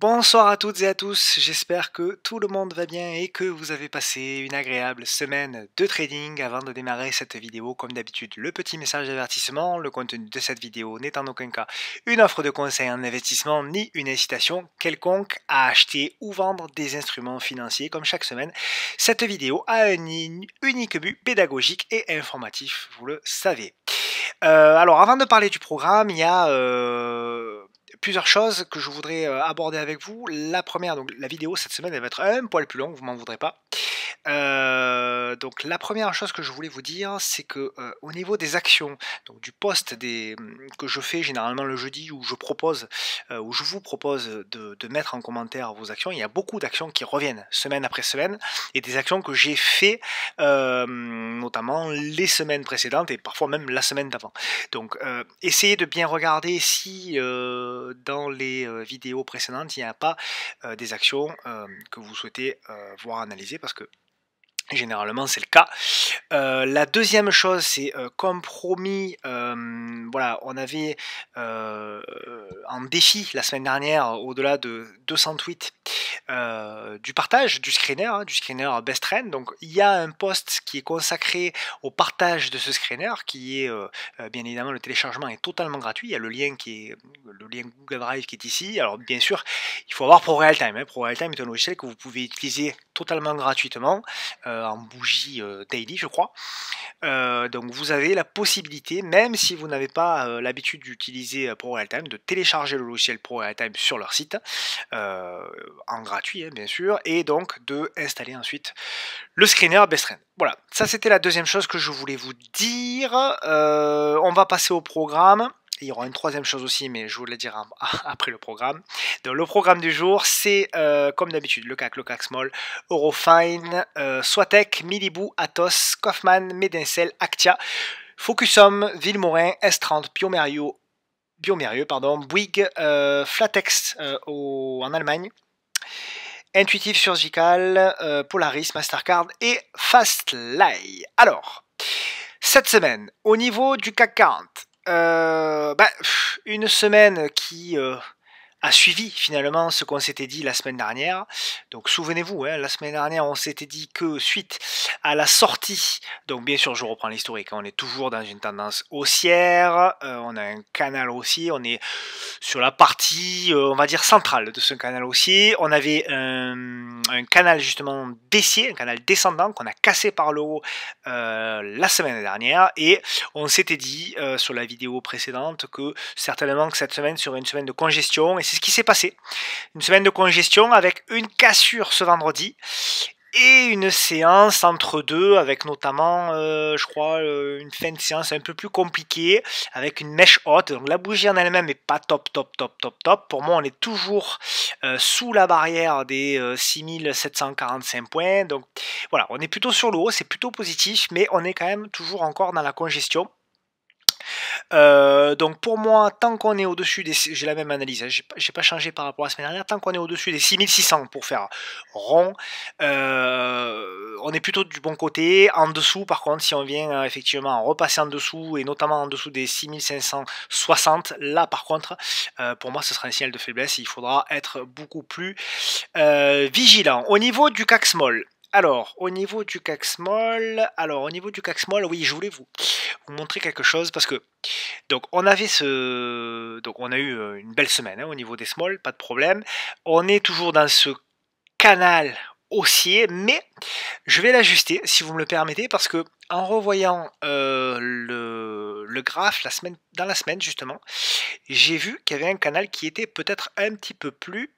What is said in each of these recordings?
Bonsoir à toutes et à tous, j'espère que tout le monde va bien et que vous avez passé une agréable semaine de trading. Avant de démarrer cette vidéo, comme d'habitude, le petit message d'avertissement. Le contenu de cette vidéo n'est en aucun cas une offre de conseil en investissement ni une incitation quelconque à acheter ou vendre des instruments financiers. Comme chaque semaine, cette vidéo a un unique but pédagogique et informatif, vous le savez. Alors avant de parler du programme, il y a plusieurs choses que je voudrais aborder avec vous. La première, donc la vidéo cette semaine, elle va être un poil plus longue, vous m'en voudrez pas. Donc la première chose que je voulais vous dire, c'est que au niveau des actions, donc du post que je fais généralement le jeudi où je vous propose de mettre en commentaire vos actions, il y a beaucoup d'actions qui reviennent semaine après semaine et des actions que j'ai fait notamment les semaines précédentes et parfois même la semaine d'avant. Donc essayez de bien regarder si dans les vidéos précédentes il n'y a pas des actions que vous souhaitez voir analyser parce que généralement c'est le cas. La deuxième chose, c'est comme promis, voilà, on avait en défi la semaine dernière, au-delà de 200 tweets, du partage du screener Best Trend. Donc il y a un post qui est consacré au partage de ce screener, qui est bien évidemment le téléchargement est totalement gratuit. Il y a le lien Google Drive qui est ici. Alors bien sûr, il faut avoir ProRealTime. ProRealTime est un logiciel que vous pouvez utiliser totalement gratuitement en bougie daily, je crois. Donc vous avez la possibilité, même si vous n'avez pas l'habitude d'utiliser ProRealTime, de télécharger le logiciel ProRealTime sur leur site, en gratuit bien sûr, et donc de installer ensuite le screener Best Trend. Voilà, ça c'était la deuxième chose que je voulais vous dire. On va passer au programme. Il y aura une troisième chose aussi, mais je vous la dirai après le programme. Donc, le programme du jour, c'est comme d'habitude le CAC Small, Eurofine, Swatec, Milibou, Atos, Kaufman, Medincel, Actia, Focusum, Villemorin, S30, Biomérieux, Bouygues, Flatex en Allemagne, Intuitive Surgical, Polaris, Mastercard et Fastly. Alors, cette semaine, au niveau du CAC 40, une semaine qui a suivi finalement ce qu'on s'était dit la semaine dernière. Donc souvenez-vous, la semaine dernière on s'était dit que suite à la sortie, donc bien sûr je reprends l'historique, on est toujours dans une tendance haussière, on a un canal haussier, on est sur la partie on va dire centrale de ce canal haussier, on avait un canal justement baissier, un canal descendant qu'on a cassé par le haut la semaine dernière et on s'était dit sur la vidéo précédente que certainement que cette semaine serait une semaine de congestion et c'est ce qui s'est passé. Une semaine de congestion avec une cassure ce vendredi et une séance entre deux avec notamment, je crois, une fin de séance un peu plus compliquée avec une mèche haute. Donc la bougie en elle-même n'est pas top. Pour moi, on est toujours sous la barrière des 6745 points. Donc voilà, on est plutôt sur le haut, c'est plutôt positif, mais on est quand même toujours encore dans la congestion. Donc pour moi, tant qu'on est au-dessus des... J'ai la même analyse, j'ai pas changé par rapport à la semaine dernière, tant qu'on est au-dessus des 6600 pour faire rond, on est plutôt du bon côté. En dessous, par contre, si on vient effectivement repasser en dessous, et notamment en dessous des 6560, là par contre, pour moi ce sera un signal de faiblesse, il faudra être beaucoup plus vigilant. Au niveau du CAC Small, au niveau du CAC Small, oui, je voulais vous montrer quelque chose parce que donc on a eu une belle semaine au niveau des small, pas de problème. On est toujours dans ce canal haussier, mais je vais l'ajuster si vous me le permettez parce que en revoyant le graphe dans la semaine justement, j'ai vu qu'il y avait un canal qui était peut-être un petit peu plus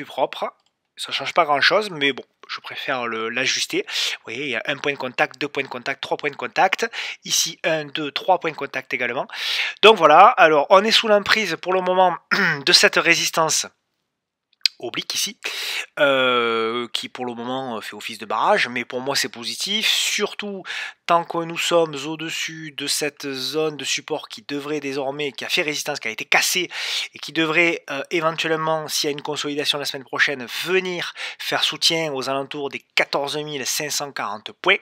propre. Ça change pas grand chose, mais bon, je préfère l'ajuster. Vous voyez, il y a un point de contact, 2 points de contact, 3 points de contact. Ici, 1, 2, 3 points de contact également. Donc voilà, alors on est sous l'emprise pour le moment de cette résistance oblique ici, qui pour le moment fait office de barrage, mais pour moi c'est positif, surtout tant que nous sommes au-dessus de cette zone de support qui devrait désormais, qui a fait résistance, qui a été cassée et qui devrait éventuellement, s'il y a une consolidation la semaine prochaine, venir faire soutien aux alentours des 14 540 points.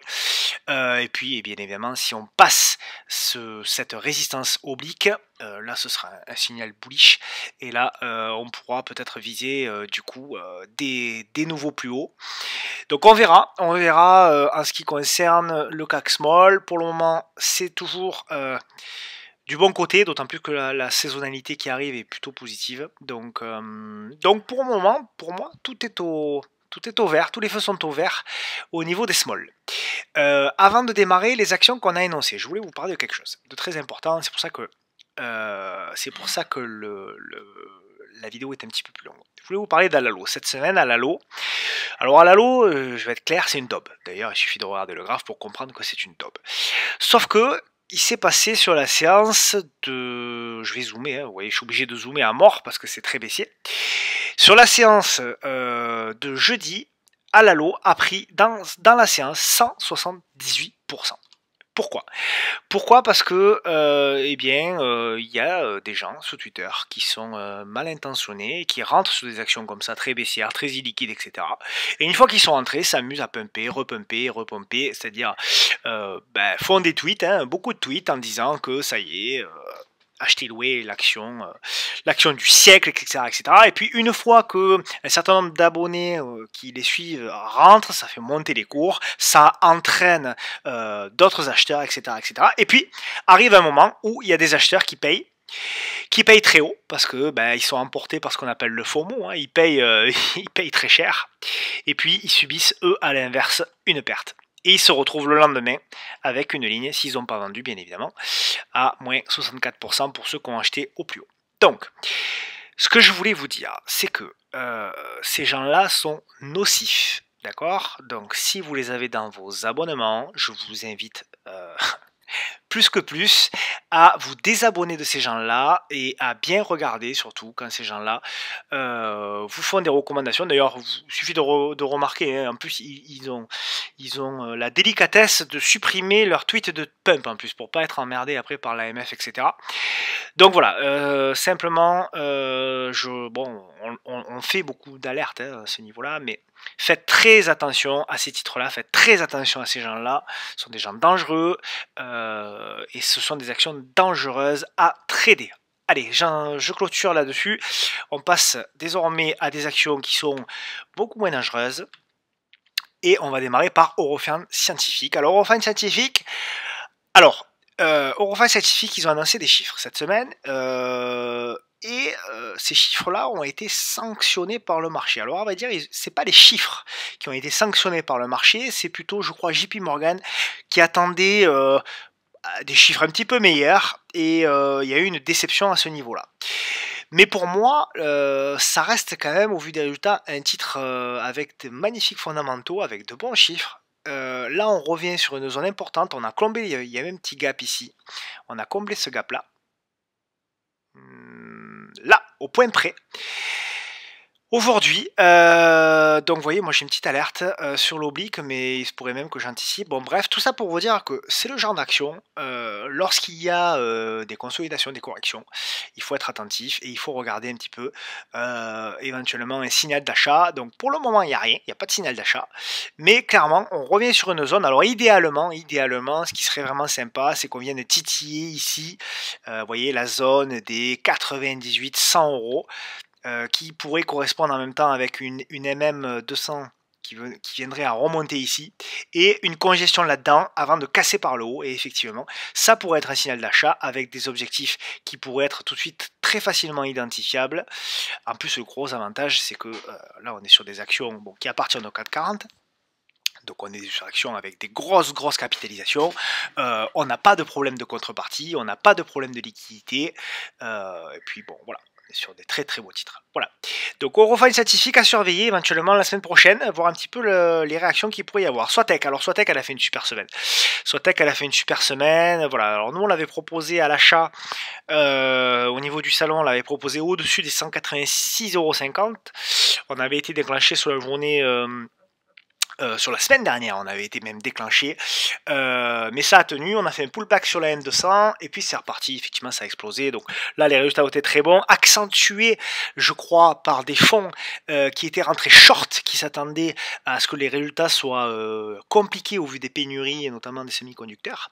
Et puis, bien évidemment, si on passe cette résistance oblique, là ce sera un signal bullish et là on pourra peut-être viser du coup des nouveaux plus hauts. Donc on verra en ce qui concerne le CAC Small. Pour le moment c'est toujours du bon côté, d'autant plus que la saisonnalité qui arrive est plutôt positive. Donc pour le moment, pour moi, tout est au vert, tous les feux sont au vert au niveau des small. Avant de démarrer les actions qu'on a énoncées, je voulais vous parler de quelque chose de très important. C'est pour ça que la vidéo est un petit peu plus longue. Je voulais vous parler d'Alalo. Cette semaine, Alalo. Alors Alalo, je vais être clair, c'est une daube. D'ailleurs, il suffit de regarder le graphe pour comprendre que c'est une daube. Sauf que il s'est passé sur la séance de... Je vais zoomer, hein, vous voyez, je suis obligé de zoomer à mort parce que c'est très baissier. Sur la séance de jeudi, Alalo a pris dans la séance 178%. Pourquoi ? Parce que, il y a des gens sur Twitter qui sont mal intentionnés et qui rentrent sur des actions comme ça, très baissières, très illiquides, etc. Et une fois qu'ils sont rentrés, s'amusent à repumper, c'est-à-dire font des tweets, hein, beaucoup de tweets en disant que ça y est, acheter louer l'action du siècle, etc., etc. Et puis une fois que un certain nombre d'abonnés qui les suivent rentrent, ça fait monter les cours, ça entraîne d'autres acheteurs, etc., etc. Et puis arrive un moment où il y a des acheteurs qui payent très haut parce que ils sont emportés par ce qu'on appelle le FOMO, hein. Ils payent très cher et puis ils subissent eux à l'inverse une perte. Et ils se retrouvent le lendemain avec une ligne, s'ils n'ont pas vendu bien évidemment, à moins 64% pour ceux qui ont acheté au plus haut. Donc, ce que je voulais vous dire, c'est que ces gens-là sont nocifs. D'accord ? Donc, si vous les avez dans vos abonnements, je vous invite plus que plus à vous désabonner de ces gens-là et à bien regarder, surtout quand ces gens-là vous font des recommandations. D'ailleurs, il suffit de remarquer, hein, en plus ils ont la délicatesse de supprimer leur tweet de pump en plus pour pas être emmerdé après par l'AMF, etc. Donc voilà, simplement, on fait beaucoup d'alertes à ce niveau-là, mais faites très attention à ces titres-là, faites très attention à ces gens-là. Ce sont des gens dangereux et ce sont des actions dangereuses à trader. Allez, je clôture là-dessus. On passe désormais à des actions qui sont beaucoup moins dangereuses. Et on va démarrer par Eurofin Scientifique. Alors, Eurofin Scientifique, Eurofin Scientifique, ils ont annoncé des chiffres cette semaine. Ces chiffres-là ont été sanctionnés par le marché. Alors on va dire, c'est pas les chiffres qui ont été sanctionnés par le marché, c'est plutôt, je crois, JP Morgan qui attendait des chiffres un petit peu meilleurs et il y a eu une déception à ce niveau-là. Mais pour moi, ça reste quand même, au vu des résultats, un titre avec de magnifiques fondamentaux, avec de bons chiffres. Là, on revient sur une zone importante. On a comblé, il y a même un petit gap ici. On a comblé ce gap-là. Là, au point près. Aujourd'hui, donc vous voyez, moi j'ai une petite alerte sur l'oblique, mais il se pourrait même que j'anticipe. Bon bref, tout ça pour vous dire que c'est le genre d'action, lorsqu'il y a des consolidations, des corrections, il faut être attentif et il faut regarder un petit peu éventuellement un signal d'achat. Donc pour le moment, il n'y a rien, il n'y a pas de signal d'achat, mais clairement, on revient sur une zone. Alors idéalement, ce qui serait vraiment sympa, c'est qu'on vienne titiller ici, vous voyez, la zone des 98-100 euros. Qui pourrait correspondre en même temps avec une MM200 qui viendrait à remonter ici, et une congestion là-dedans avant de casser par le haut, et effectivement, ça pourrait être un signal d'achat avec des objectifs qui pourraient être tout de suite très facilement identifiables. En plus, le gros avantage, c'est que là, on est sur des actions qui appartiennent au 440, donc on est sur action avec des grosses capitalisations, on n'a pas de problème de contrepartie, on n'a pas de problème de liquidité, et puis bon, voilà. Sur des très beaux titres. Voilà. Donc Eurofin Scientifique à surveiller éventuellement la semaine prochaine, voir un petit peu les réactions qu'il pourrait y avoir. Swatec, alors Swatec elle a fait une super semaine. Voilà. Alors nous on l'avait proposé à l'achat au niveau du salon, on l'avait proposé au-dessus des 186,50 €. On avait été déclenché sur la journée Sur la semaine dernière, on avait été même déclenché, mais ça a tenu, on a fait un pullback sur la M200, et puis c'est reparti, effectivement ça a explosé, donc là les résultats ont été très bons, accentués, je crois, par des fonds qui étaient rentrés short, qui s'attendaient à ce que les résultats soient compliqués au vu des pénuries, et notamment des semi-conducteurs,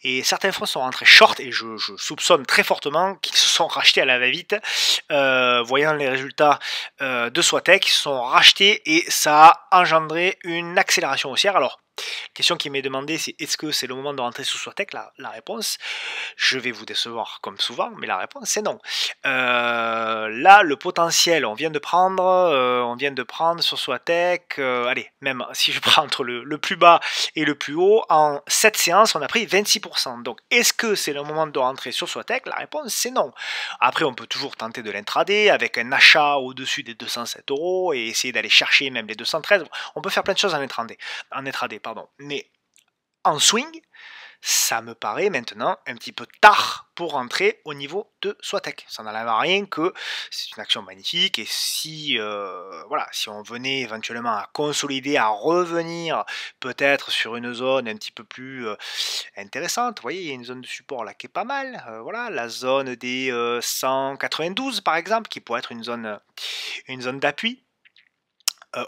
et certains fonds sont rentrés short, et je soupçonne très fortement qu'ils se sont rachetés à la va-vite, voyant les résultats de Swatech, ils se sont rachetés, et ça a engendré une accélération haussière. Alors, question qui m'est demandée, c'est est-ce que c'est le moment de rentrer sous Swatech? La réponse, je vais vous décevoir comme souvent, mais la réponse c'est non. Là, le potentiel, on vient de prendre sur Swatech, allez, même si je prends entre le plus bas et le plus haut, en 7 séances, on a pris 26%. Donc, est-ce que c'est le moment de rentrer sur Swatech? La réponse c'est non. Après, on peut toujours tenter de l'intraday avec un achat au-dessus des 207 € et essayer d'aller chercher même les 213. On peut faire plein de choses en intraday, pardon. Mais en swing, ça me paraît maintenant un petit peu tard pour rentrer au niveau de Swatech. Ça n'enlève à rien que c'est une action magnifique, et si, voilà, si on venait éventuellement à consolider, à revenir peut-être sur une zone un petit peu plus intéressante, vous voyez, il y a une zone de support là qui est pas mal, voilà, la zone des 192 par exemple, qui pourrait être une zone d'appui.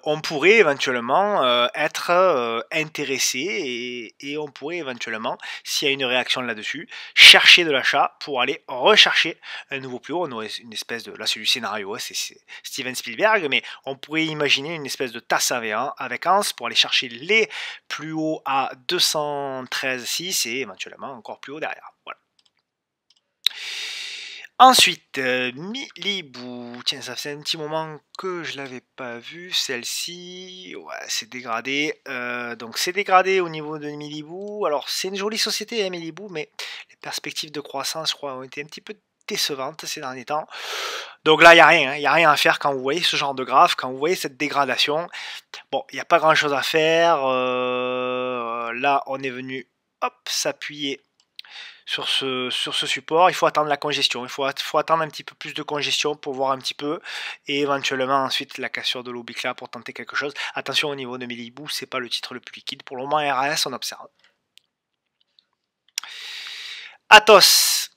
On pourrait éventuellement être intéressé, et on pourrait éventuellement, s'il y a une réaction là-dessus, chercher de l'achat pour aller rechercher un nouveau plus haut. On aurait une espèce de, là c'est du scénario, hein, c'est Steven Spielberg, mais on pourrait imaginer une espèce de tasse avec Hans pour aller chercher les plus hauts à 213,6 et éventuellement encore plus haut derrière. Voilà. Ensuite, Milibou, tiens, ça fait un petit moment que je l'avais pas vu, celle-ci, ouais, c'est dégradé, donc c'est dégradé au niveau de Milibou. Alors c'est une jolie société, hein, Milibou, mais les perspectives de croissance, je crois, ont été un petit peu décevantes ces derniers temps. Donc là, il n'y a rien, hein, y a rien à faire quand vous voyez ce genre de graphe, quand vous voyez cette dégradation. Bon, il n'y a pas grand-chose à faire, là, on est venu, hop, s'appuyer sur ce support. Il faut attendre la congestion, il faut attendre un petit peu plus de congestion pour voir un petit peu, et éventuellement ensuite la cassure de l'oblique là pour tenter quelque chose. Attention, au niveau de Milibou, c'est pas le titre le plus liquide pour le moment. RAS, on observe. Atos.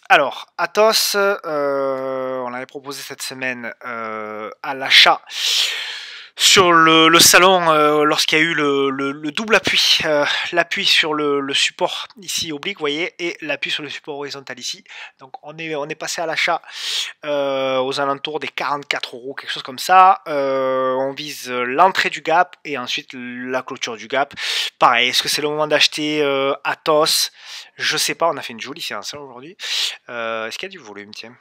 Alors, Atos, on l'avait proposé cette semaine à l'achat sur le salon lorsqu'il y a eu le double appui, l'appui sur le support ici oblique, vous voyez, et l'appui sur le support horizontal ici. Donc on est passé à l'achat aux alentours des 44 €, quelque chose comme ça. On vise l'entrée du gap et ensuite la clôture du gap. Pareil, est-ce que c'est le moment d'acheter Atos? Je sais pas, on a fait une jolie séance aujourd'hui. Est-ce qu'il y a du volume, tiens?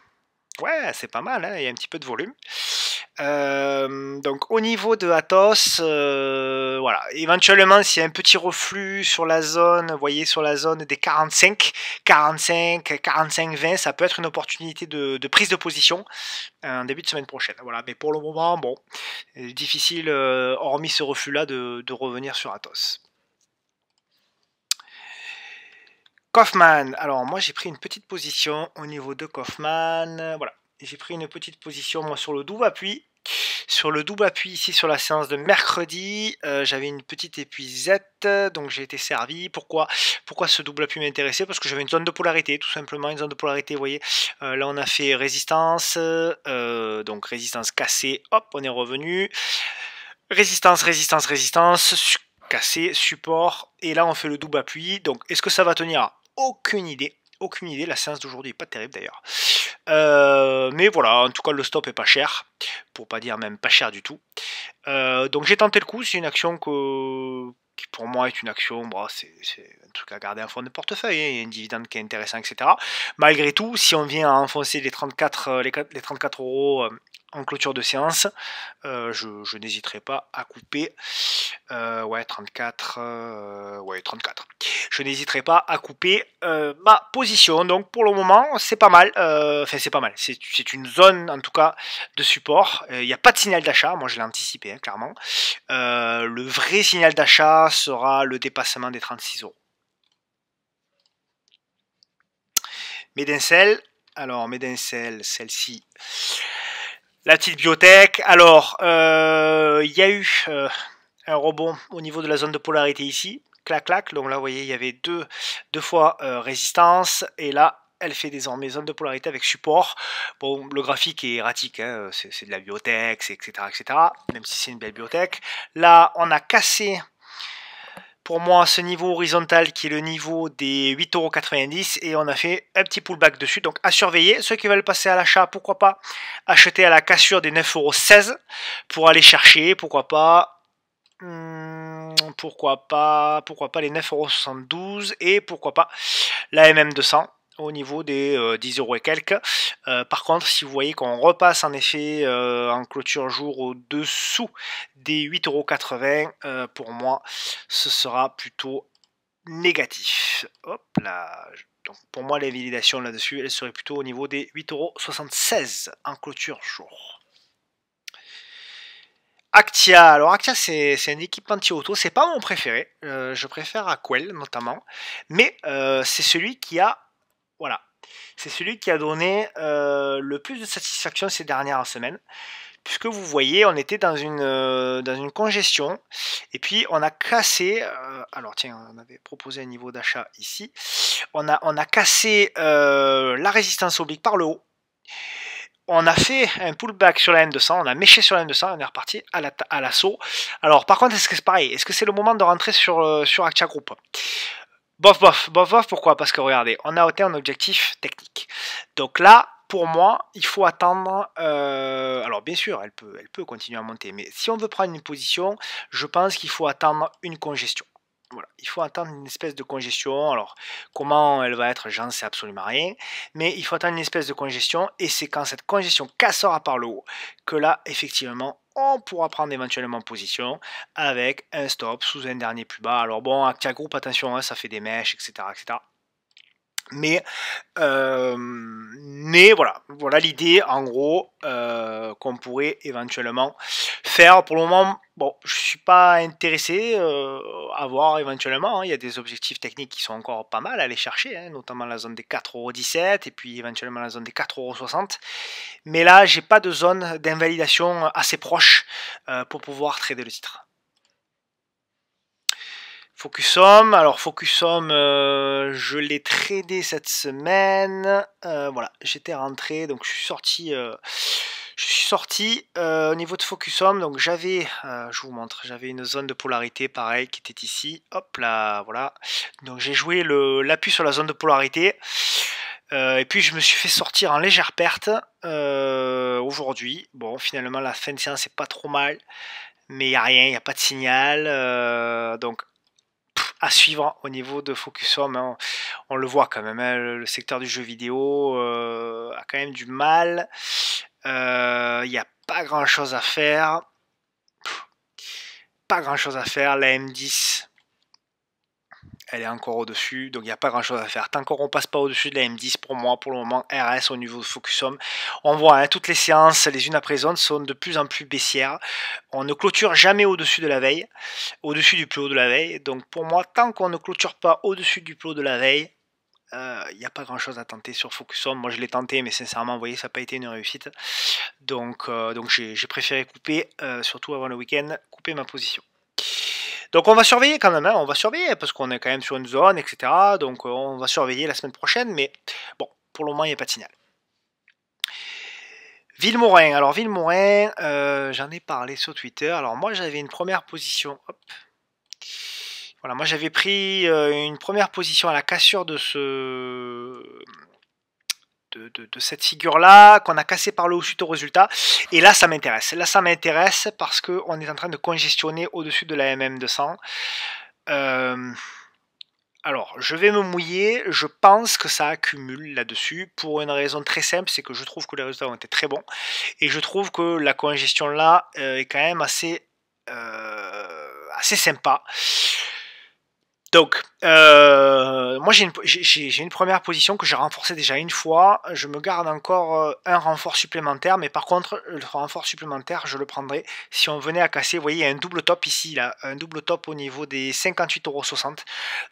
Ouais, c'est pas mal, hein, il y a un petit peu de volume. Donc au niveau de Atos, voilà, éventuellement s'il y a un petit reflux sur la zone, vous voyez, sur la zone des 45, 20, ça peut être une opportunité de prise de position en début de semaine prochaine. Voilà, mais pour le moment, bon, difficile, hormis ce reflux-là, de revenir sur Atos. Kaufman, alors moi j'ai pris une petite position au niveau de Kaufman, voilà, j'ai pris une petite position moi sur le double appui. Sur le double appui ici sur la séance de mercredi, j'avais une petite épuisette, donc j'ai été servi. Pourquoi ce double appui m'intéressait? Parce que j'avais une zone de polarité, tout simplement une zone de polarité, vous voyez. Là on a fait résistance, donc résistance cassée, hop, on est revenu. Résistance, cassé, support, et là on fait le double appui. Donc est-ce que ça va tenir? Aucune idée, la séance d'aujourd'hui est pas terrible d'ailleurs. Mais voilà, en tout cas le stop est pas cher, pour pas dire même pas cher du tout. Donc j'ai tenté le coup, c'est une action qui pour moi est une action, bon, c'est un truc à garder en fond de portefeuille, hein, il y a un dividende qui est intéressant, etc. Malgré tout, si on vient à enfoncer les 34 € en clôture de séance, je n'hésiterai pas à couper. Ouais, 34. Ouais, 34. Je n'hésiterai pas à couper ma position. Donc pour le moment, c'est pas mal. Enfin, c'est pas mal. C'est une zone, en tout cas, de support. Il n'y a pas de signal d'achat. Moi, je l'ai anticipé, hein, clairement. Le vrai signal d'achat sera le dépassement des 36 €. Medincell. Alors, Medincell, celle-ci. La petite biotech. Alors, il y a eu un rebond au niveau de la zone de polarité ici, clac clac, donc là vous voyez il y avait deux fois résistance, et là elle fait désormais zone de polarité avec support. Bon, le graphique est erratique, hein, c'est de la biotech, etc., etc., même si c'est une belle biotech. Là on a cassé pour moi ce niveau horizontal qui est le niveau des 8,90 € et on a fait un petit pullback dessus, donc à surveiller. Ceux qui veulent passer à l'achat, pourquoi pas acheter à la cassure des 9,16 € pour aller chercher, pourquoi pas les 9,72 € et pourquoi pas la MM200 au niveau des 10 € et quelques. Par contre, si vous voyez qu'on repasse en effet en clôture jour au-dessous des 8,80 €, pour moi, ce sera plutôt négatif. Hop là. Donc pour moi, les validations là-dessus, elles seraient plutôt au niveau des 8,76 € en clôture jour. Actia, alors Actia c'est un équipementier auto, c'est pas mon préféré, je préfère Aquel notamment, mais c'est celui qui a, voilà, c'est celui qui a donné le plus de satisfaction ces dernières semaines, puisque vous voyez on était dans une congestion, et puis on a cassé, alors tiens on avait proposé un niveau d'achat ici, on a cassé la résistance oblique par le haut. On a fait un pullback sur la M200, on a méché sur la M200, on est reparti à l'assaut. Alors par contre, est-ce que c'est pareil? Est-ce que c'est le moment de rentrer sur Actia Group? Bof, pourquoi? Parce que regardez, on a atteint un objectif technique. Donc là, pour moi, il faut attendre, alors bien sûr, elle peut continuer à monter, mais si on veut prendre une position, je pense qu'il faut attendre une congestion. Voilà, il faut attendre une espèce de congestion. Alors, comment elle va être, j'en sais absolument rien. Mais il faut attendre une espèce de congestion. Et c'est quand cette congestion cassera par le haut que là, effectivement, on pourra prendre éventuellement position avec un stop sous un dernier plus bas. Alors bon, Actia Group, attention, hein, ça fait des mèches, etc., etc. Mais voilà l'idée en gros qu'on pourrait éventuellement faire. Pour le moment, bon, je suis pas intéressé à voir éventuellement, hein, il y a des objectifs techniques qui sont encore pas mal à aller chercher, hein, notamment la zone des 4,17 € et puis éventuellement la zone des 4,60 €. Mais là, j'ai pas de zone d'invalidation assez proche pour pouvoir trader le titre. Focusum, alors Focusum, je l'ai tradé cette semaine, voilà, j'étais rentré, donc je suis sorti au niveau de Focusum, donc j'avais, je vous montre, j'avais une zone de polarité pareil qui était ici, hop là, voilà, donc j'ai joué l'appui sur la zone de polarité, et puis je me suis fait sortir en légère perte aujourd'hui. Bon, finalement la fin de séance est pas trop mal, mais il n'y a rien, il n'y a pas de signal, donc à suivre au niveau de Focusum, hein. On le voit quand même, hein, le secteur du jeu vidéo a quand même du mal, il n'y a pas grand chose à faire, la M10 elle est encore au-dessus, donc il n'y a pas grand chose à faire. Tant qu'on ne passe pas au-dessus de la M10, pour moi, pour le moment, RS au niveau de Focusum. On voit, hein, toutes les séances, les unes après les autres, sont de plus en plus baissières. On ne clôture jamais au-dessus de la veille, au-dessus du plus haut de la veille. Donc pour moi, tant qu'on ne clôture pas au-dessus du plus haut de la veille, il n'y a pas grand chose à tenter sur Focusum. Moi je l'ai tenté, mais sincèrement, vous voyez, ça n'a pas été une réussite. Donc j'ai préféré couper, surtout avant le week-end, couper ma position. Donc on va surveiller quand même, hein, on va surveiller parce qu'on est quand même sur une zone, etc. Donc on va surveiller la semaine prochaine, mais bon, pour le moment il n'y a pas de signal. Vilmorin, alors Vilmorin, j'en ai parlé sur Twitter. Alors moi j'avais une première position, hop. Voilà, moi j'avais pris une première position à la cassure de cette figure-là, qu'on a cassé par le haut suite au résultat. Et là, ça m'intéresse. Là, ça m'intéresse parce qu'on est en train de congestionner au-dessus de la MM200. Alors, je vais me mouiller. Je pense que ça accumule là-dessus pour une raison très simple, c'est que je trouve que les résultats ont été très bons. Et je trouve que la congestion là est quand même assez sympa. Donc, moi j'ai une première position que j'ai renforcée déjà une fois. Je me garde encore un renfort supplémentaire, mais par contre, le renfort supplémentaire, je le prendrai si on venait à casser. Vous voyez, il y a un double top ici, là, un double top au niveau des 58,60 €.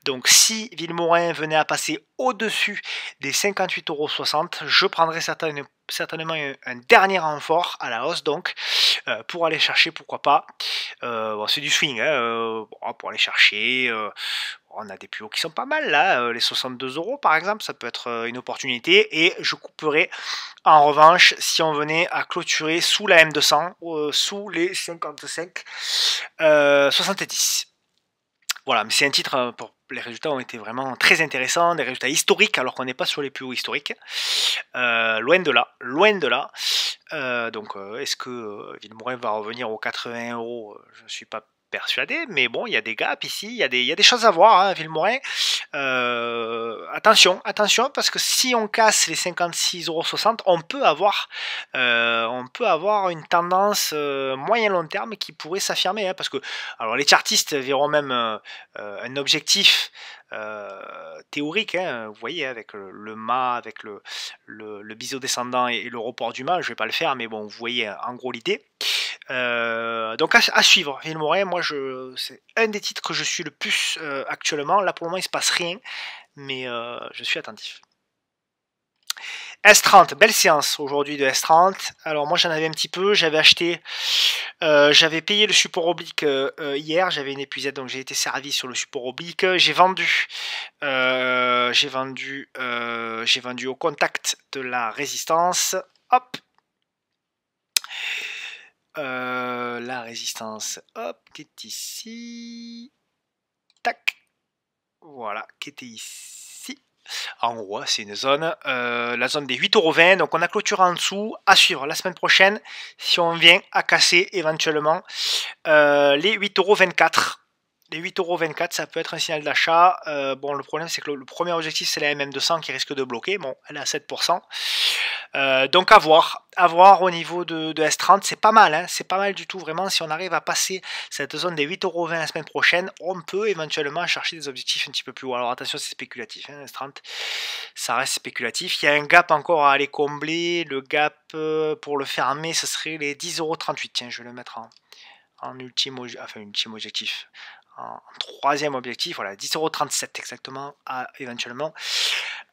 Donc, si Vilmorin venait à passer au-dessus des 58,60 €, je prendrais certainement un dernier renfort à la hausse, donc, pour aller chercher, pourquoi pas, Bon, c'est du swing, hein, bon, pour aller chercher. On a des plus hauts qui sont pas mal là, les 62 € par exemple, ça peut être une opportunité. Et je couperai en revanche si on venait à clôturer sous la M200, sous les 55 70. Voilà, mais c'est un titre, pour les résultats ont été vraiment très intéressants, des résultats historiques alors qu'on n'est pas sur les plus hauts historiques. Loin de là, loin de là. Donc est-ce que Villemorin va revenir aux 80 €? Je ne suis pas persuadé, mais bon, il y a des gaps ici, il y a des choses à voir, hein, Villemorin. Attention, attention, parce que si on casse les 56,60 €, on peut avoir une tendance moyen-long terme qui pourrait s'affirmer, hein, parce que alors les chartistes verront même un objectif théorique, hein, vous voyez, avec le mât, avec le biseau descendant et le report du mât. Je vais pas le faire, mais bon, vous voyez en gros l'idée. Donc à suivre, Villemorin, moi c'est un des titres que je suis le plus actuellement. Là pour le moment il se passe rien, mais je suis attentif. S30, belle séance aujourd'hui de S30. Alors moi j'en avais un petit peu, j'avais acheté, j'avais payé le support oblique hier, j'avais une épuisette donc j'ai été servi sur le support oblique. J'ai vendu au contact de la résistance. Hop, la résistance, hop, qui est ici. Tac, voilà, qui était ici. En gros, c'est une zone, la zone des 8,20 €. Donc on a clôturé en dessous. À suivre la semaine prochaine si on vient à casser éventuellement les 8,24 €. Les 8,24 €, ça peut être un signal d'achat. Bon, le problème, c'est que le premier objectif, c'est la MM200 qui risque de bloquer. Bon, elle est à 7%. Donc à voir au niveau de S30, c'est pas mal, hein, c'est pas mal du tout, vraiment. Si on arrive à passer cette zone des 8,20 € la semaine prochaine, on peut éventuellement chercher des objectifs un petit peu plus hauts. Alors attention, c'est spéculatif, hein, S30, ça reste spéculatif. Il y a un gap encore à aller combler. Le gap pour le fermer, ce serait les 10,38 €. Tiens, je vais le mettre en ultime objectif. En troisième objectif, voilà, 10,37 € exactement, à éventuellement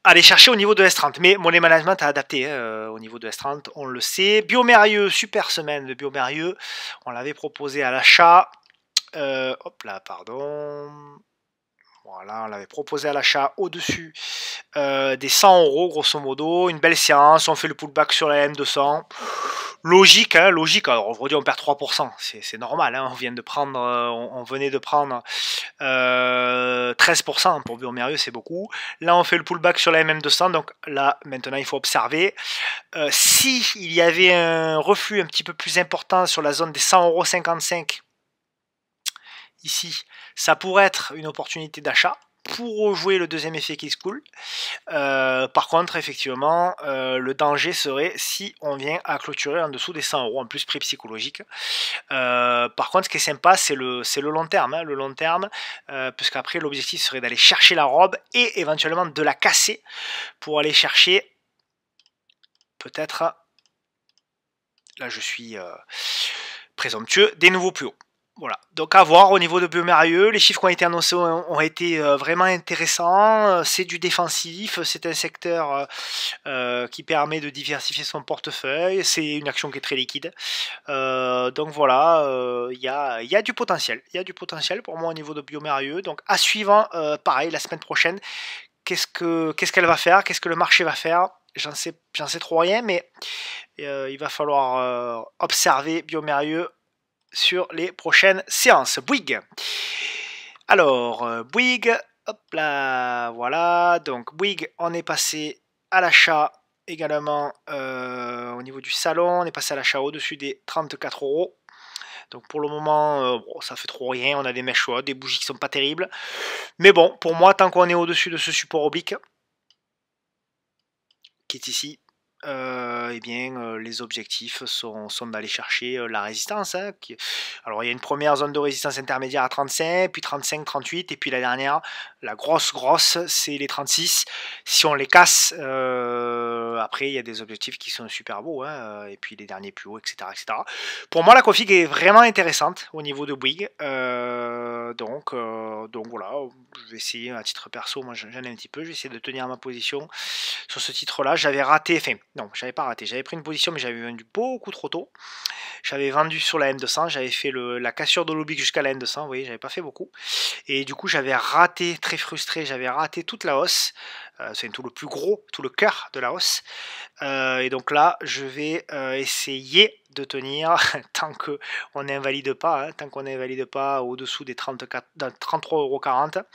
aller chercher au niveau de S30. Mais Money Management a adapté au niveau de S30, on le sait. Biomérieux, super semaine de Biomérieux, on l'avait proposé à l'achat. Hop là, pardon. Voilà, on l'avait proposé à l'achat au-dessus des 100 € grosso modo. Une belle séance, on fait le pullback sur la M200. Logique, hein, logique. Alors aujourd'hui on perd 3%, c'est normal, hein, on venait de prendre 13% pour Biomérieux, c'est beaucoup. Là on fait le pullback sur la MM200, donc là maintenant il faut observer. Si il y avait un reflux un petit peu plus important sur la zone des 100,55 € ici, ça pourrait être une opportunité d'achat pour rejouer le deuxième effet qui se coule. Par contre, effectivement, le danger serait si on vient à clôturer en dessous des 100 €, en plus prix psychologique. Par contre, ce qui est sympa, c'est le long terme, hein, le long terme, puisqu'après l'objectif serait d'aller chercher la robe et éventuellement de la casser pour aller chercher peut-être, là je suis présomptueux, des nouveaux plus hauts. Voilà, donc à voir au niveau de Biomérieux, les chiffres qui ont été annoncés ont été vraiment intéressants, c'est du défensif, c'est un secteur qui permet de diversifier son portefeuille, c'est une action qui est très liquide, donc voilà, il y a du potentiel, pour moi au niveau de Biomérieux, donc à suivre, pareil la semaine prochaine, qu'est-ce qu'elle va faire, qu'est-ce que le marché va faire, j'en sais trop rien, mais il va falloir observer Biomérieux sur les prochaines séances. Bouygues. Alors, Bouygues, hop là, voilà. Donc, Bouygues, on est passé à l'achat également au niveau du salon. On est passé à l'achat au-dessus des 34 €. Donc, pour le moment, bon, ça fait trop rien. On a des mèches chaudes, des bougies qui sont pas terribles. Mais bon, pour moi, tant qu'on est au-dessus de ce support oblique, qui est ici, eh bien, les objectifs sont d'aller chercher la résistance, hein, alors il y a une première zone de résistance intermédiaire à 35, puis 35, 38, et puis la dernière, la grosse, c'est les 36. Si on les casse, après il y a des objectifs qui sont super beaux, hein, et puis les derniers plus hauts, etc., etc. Pour moi, la config est vraiment intéressante au niveau de Bouygues, donc voilà, je vais essayer à titre perso, moi j'en ai un petit peu, je vais essayer de tenir ma position sur ce titre-là. J'avais raté, enfin, Non, j'avais pas raté. J'avais pris une position, mais j'avais vendu beaucoup trop tôt. J'avais vendu sur la M200, j'avais fait la cassure de l'oblique jusqu'à la M200, vous voyez, j'avais pas fait beaucoup. Et du coup, j'avais raté, très frustré, j'avais raté toute la hausse. C'est tout le plus gros, tout le cœur de la hausse. Et donc là, je vais essayer de tenir tant qu'on n'invalide pas, tant qu'on n'invalide pas au-dessous des 33,40 €.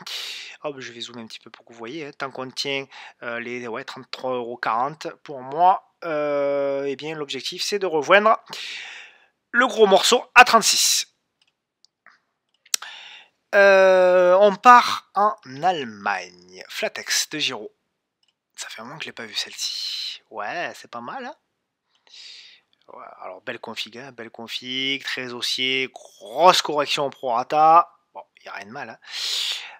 Hop, je vais zoomer un petit peu pour que vous voyez. Tant qu'on tient les 33,40 € pour moi, eh bien l'objectif c'est de rejoindre le gros morceau à 36. On part en Allemagne. Flatex de Giro. Ça fait un moment que je l'ai pas vu celle-ci. Ouais, c'est pas mal, hein. Ouais, alors belle config, très haussier, grosse correction au prorata. Bon, il n'y a rien de mal, hein.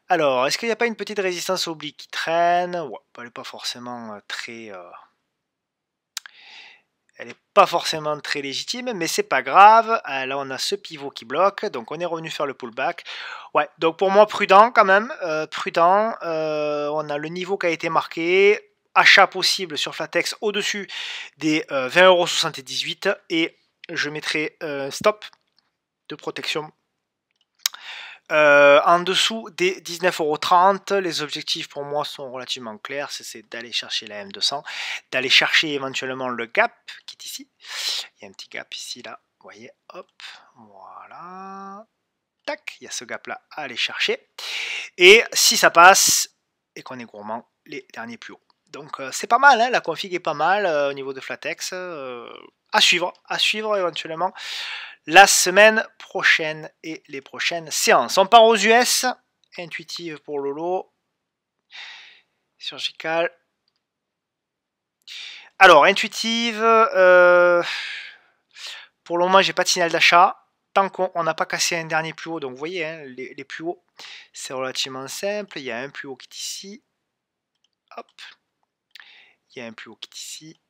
Alors, est-ce qu'il n'y a pas une petite résistance oblique qui traîne? Ouais, elle n'est pas forcément très... elle n'est pas forcément très légitime, mais c'est pas grave. Là, on a ce pivot qui bloque, donc on est revenu faire le pullback. Ouais, donc pour moi, prudent quand même, prudent. On a le niveau qui a été marqué. Achat possible sur Flatex au-dessus des 20,78 € et je mettrai stop de protection en dessous des 19,30 €. Les objectifs pour moi sont relativement clairs, c'est d'aller chercher la M200, d'aller chercher éventuellement le gap qui est ici. Il y a un petit gap ici là, vous voyez, hop, voilà, tac, il y a ce gap là à aller chercher. Et si ça passe et qu'on est gourmand, les derniers plus hauts. Donc c'est pas mal, hein, la config est pas mal au niveau de Flatex. À suivre éventuellement la semaine prochaine et les prochaines séances. On part aux US, intuitive pour Lolo, surgical. Alors, intuitive, pour le moment, j'ai pas de signal d'achat. Tant qu'on n'a pas cassé un dernier plus haut, donc vous voyez, hein, les plus hauts, c'est relativement simple. Il y a un plus haut qui est ici. Hop. Il y a un plus haut qui est ici.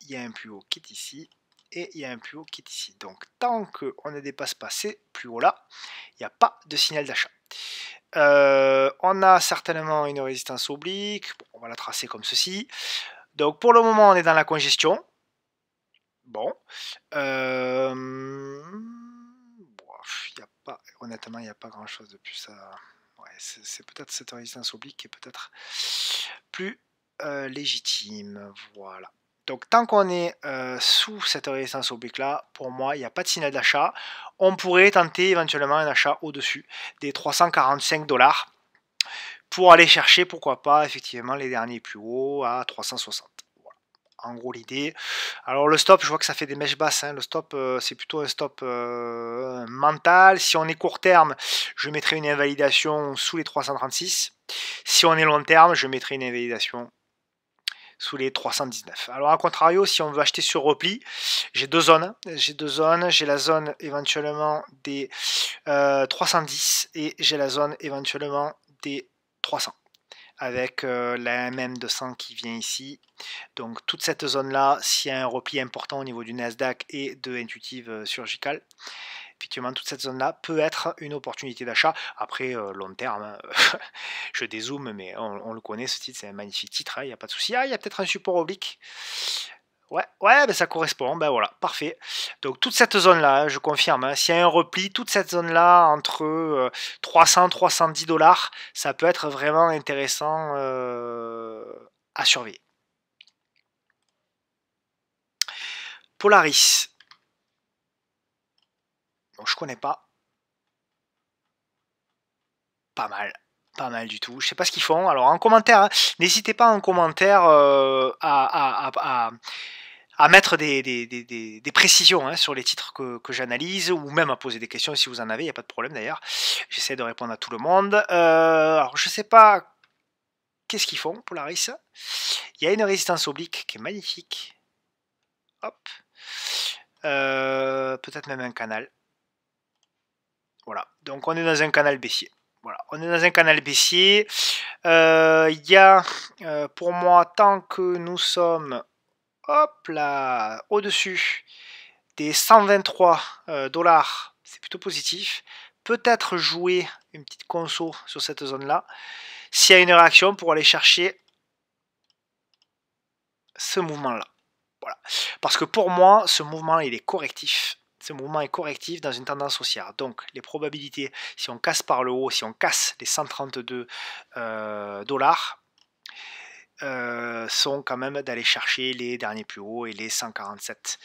Il y a un plus haut qui est ici. Et il y a un plus haut qui est ici. Donc, tant qu'on ne dépasse pas ces plus hauts là, il n'y a pas de signal d'achat. On a certainement une résistance oblique. Bon, on va la tracer comme ceci. Donc, pour le moment, on est dans la congestion. Bon. Honnêtement, il n'y a pas grand chose de plus à... Ouais, c'est peut-être cette résistance oblique qui est peut-être plus légitime. Voilà. Donc tant qu'on est sous cette résistance oblique là, pour moi, il n'y a pas de signal d'achat. On pourrait tenter éventuellement un achat au-dessus des 345 $ pour aller chercher, pourquoi pas, effectivement, les derniers plus hauts à 360. En gros l'idée. Alors le stop, je vois que ça fait des mèches basses, hein. Le stop, c'est plutôt un stop mental. Si on est court terme, je mettrai une invalidation sous les 336. Si on est long terme, je mettrai une invalidation sous les 319. Alors à contrario, si on veut acheter sur repli, j'ai deux zones. J'ai la zone éventuellement des 310 et j'ai la zone éventuellement des 300. Avec la MM200 qui vient ici. Donc toute cette zone-là, s'il y a un repli important au niveau du Nasdaq et de Intuitive Surgical, effectivement toute cette zone-là peut être une opportunité d'achat. Après, long terme, hein, je dézoome, mais on le connaît, ce titre, c'est un magnifique titre, il n'y a pas de souci. Ah, il y a peut-être un support oblique. Ouais, ben ça correspond, ben voilà, parfait. Donc toute cette zone-là, je confirme, hein, s'il y a un repli, toute cette zone-là, entre 300-310 $, ça peut être vraiment intéressant à surveiller. Polaris. Donc je connais pas. Pas mal du tout. Je sais pas ce qu'ils font. Alors en commentaire, hein, n'hésitez pas en commentaire à mettre des précisions hein, sur les titres que j'analyse, ou même à poser des questions si vous en avez, il n'y a pas de problème d'ailleurs. J'essaie de répondre à tout le monde. Alors je sais pas qu'est-ce qu'ils font, Polaris. Il y a une résistance oblique qui est magnifique. Hop. Peut-être même un canal. Voilà, donc on est dans un canal baissier. Voilà, on est dans un canal baissier. Il y a, pour moi, tant que nous sommes, hop là, au-dessus des 123 $, c'est plutôt positif. Peut-être jouer une petite conso sur cette zone-là. S'il y a une réaction pour aller chercher ce mouvement-là. Voilà. Parce que pour moi, ce mouvement, il est correctif. Ce mouvement est correctif dans une tendance haussière. Donc, les probabilités, si on casse par le haut, si on casse les 132 dollars, sont quand même d'aller chercher les derniers plus hauts et les 147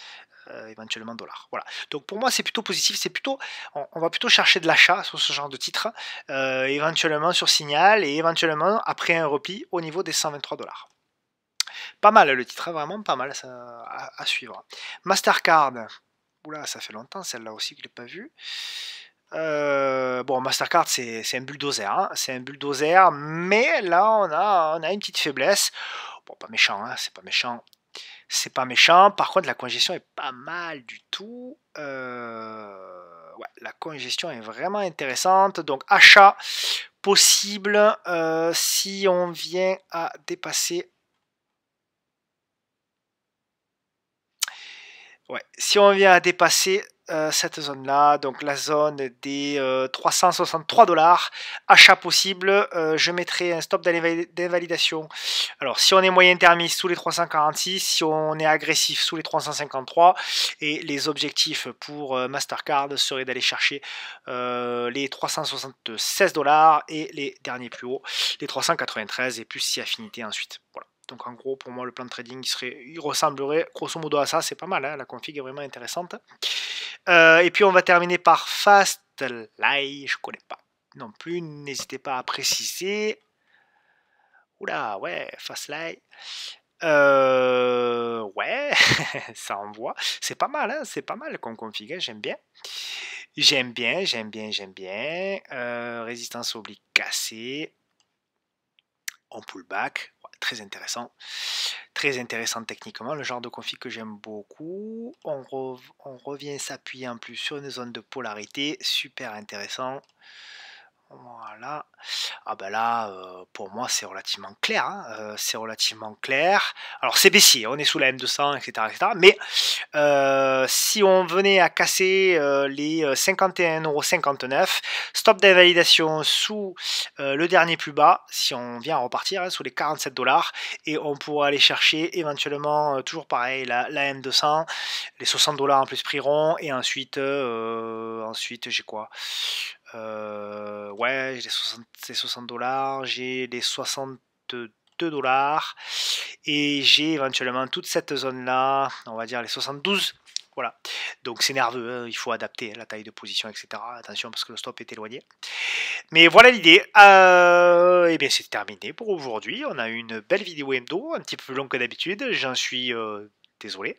éventuellement dollars. Voilà. Donc pour moi c'est plutôt positif, c'est plutôt, on va plutôt chercher de l'achat sur ce genre de titre, éventuellement sur signal et éventuellement après un repli au niveau des 123 dollars. Pas mal le titre, vraiment pas mal ça, à suivre. Mastercard, oula ça fait longtemps celle-là aussi que je l'ai pas vue. Bon, Mastercard, c'est un bulldozer, hein, c'est un bulldozer, mais là, on a une petite faiblesse. Bon, pas méchant, hein, c'est pas méchant. C'est pas méchant. Par contre, la congestion est pas mal du tout. Ouais, la congestion est vraiment intéressante. Donc, achat possible si on vient à dépasser. Ouais, si on vient à dépasser cette zone-là, donc la zone des 363 dollars, achat possible, je mettrai un stop d'invalidation. Alors, si on est moyen termiste sous les 346, si on est agressif sous les 353, et les objectifs pour Mastercard seraient d'aller chercher les 376 dollars et les derniers plus hauts, les 393 et plus si affinité ensuite. Voilà. Donc en gros, pour moi, le plan de trading, il ressemblerait grosso modo à ça. C'est pas mal, hein, la config est vraiment intéressante. Et puis on va terminer par Fastlay. Je connais pas non plus. N'hésitez pas à préciser. Oula, ouais, Fastlay. Ouais, ça envoie. C'est pas mal, hein, c'est pas mal comme config. Hein, j'aime bien. J'aime bien, j'aime bien, j'aime bien. Résistance oblique cassée. En pullback. Très intéressant. Très intéressant techniquement, le genre de config que j'aime beaucoup. On revient s'appuyer en plus sur une zone de polarité, super intéressant. Voilà. Ah ben là, pour moi, c'est relativement clair. Hein, c'est relativement clair. Alors, c'est baissier, on est sous la M200, etc. etc. Mais si on venait à casser les 51,59 €, stop d'invalidation sous le dernier plus bas, si on vient à repartir hein, sous les 47 dollars, et on pourra aller chercher éventuellement, toujours pareil, la M200, les 60 dollars en plus prix rond, et ensuite, ensuite j'ai quoi ouais, j'ai les 60 dollars, j'ai les 62 dollars, et j'ai éventuellement toute cette zone-là, on va dire les 72. Voilà, donc c'est nerveux, hein, il faut adapter la taille de position, etc. Attention parce que le stop est éloigné. Mais voilà l'idée. Et bien c'est terminé pour aujourd'hui. On a eu une belle vidéo hebdo, un petit peu plus longue que d'habitude. J'en suis désolé.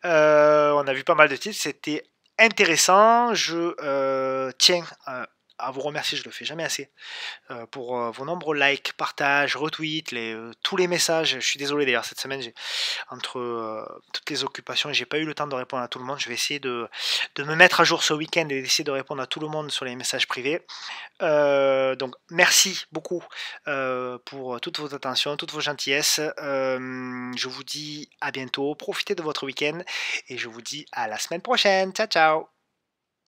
On a vu pas mal de titres, c'était intéressant. Je tiens à vous remercier, je le fais jamais assez, pour vos nombreux likes, partages, retweets, tous les messages. Je suis désolé d'ailleurs, cette semaine, entre toutes les occupations, j'ai pas eu le temps de répondre à tout le monde. Je vais essayer de me mettre à jour ce week-end et d'essayer de répondre à tout le monde sur les messages privés. Donc merci beaucoup pour toute votre attention, toutes vos gentillesses. Je vous dis à bientôt, profitez de votre week-end et je vous dis à la semaine prochaine. Ciao ciao.